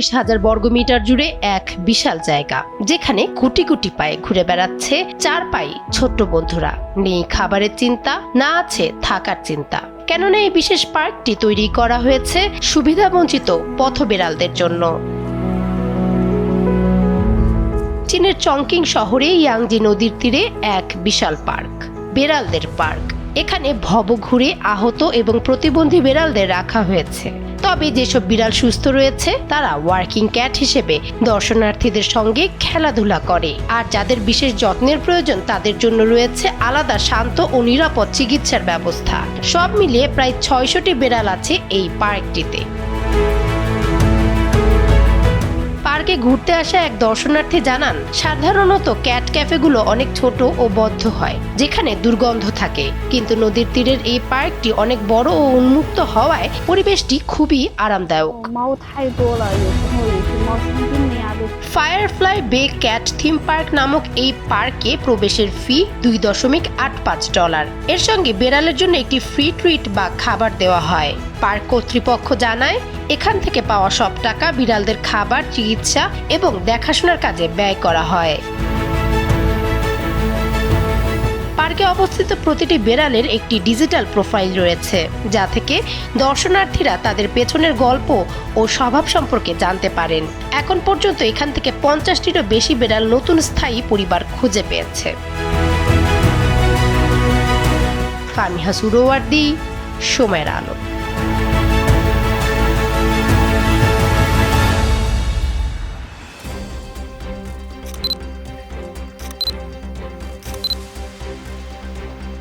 ৩৭,০০০ বর্গমিটার জুড়ে এক বিশাল জায়গা, যেখানে কোটি কোটি পায়ে ঘুরে বেড়াচ্ছে চার পায়ে ছোট্ট বন্ধুরা। নেই খাবারের চিন্তা, না আছে থাকার চিন্তা। কেননা এই বিশেষ পার্কটি তৈরি করা হয়েছে সুবিধাবঞ্চিত পথবেড়ালদের জন্য। চীনের চংকিং শহরে ইয়াংজি নদীর তীরে এক বিশাল পার্ক, বেড়ালদের পার্ক। এখানে ভবঘুরে আহত এবং প্রতিবন্ধী বেড়ালদের রাখা হয়েছে। তবে যেসব বিড়াল সুস্থ রয়েছে তারা ওয়ার্কিং ক্যাট হিসেবে দর্শনার্থীদের সঙ্গে খেলাধুলা করে, আর যাদের বিশেষ যত্নের প্রয়োজন তাদের জন্য রয়েছে আলাদা শান্ত ও নিরাপদ চিকিৎসার ব্যবস্থা। সব মিলিয়ে প্রায় ৬০০টি বেড়াল আছে এই পার্কটিতে। পার্কে ঘুরতে আসা এক দর্শনার্থী জানান, সাধারণত ক্যাট ক্যাফেগুলো অনেক ছোট ও বদ্ধ হয়, যেখানে দুর্গন্ধ থাকে। কিন্তু নদীর তীরের এই পার্কটি অনেক বড় ও উন্মুক্ত হওয়ায় পরিবেশটি খুবই আরামদায়ক। ফায়ারফ্লাই বে ক্যাট থিম পার্ক নামক এই পার্কে প্রবেশের ফি $2.85। এর সঙ্গে বেড়ালের জন্য একটি ফ্রি ট্রিট বা খাবার দেওয়া হয়। পার্ক কর্তৃপক্ষ জানায়, এখান থেকে পাওয়া সব টাকা বিড়ালদের খাবার, চিকিৎসা এবং দেখাশোনার কাজে ব্যয় করা হয়। পার্কে অবস্থিত প্রতিটি বেড়ালের একটি ডিজিটাল প্রোফাইল রয়েছে, যা থেকে দর্শনার্থীরা তাদের পেছনের গল্প ও স্বভাব সম্পর্কে জানতে পারেন। এখন পর্যন্ত এখান থেকে 50টিরও বেশি বেড়াল নতুন স্থায়ী পরিবার খুঁজে পেয়েছে। ফানিহা সুরোয়ার্দী, সময়ের আলো।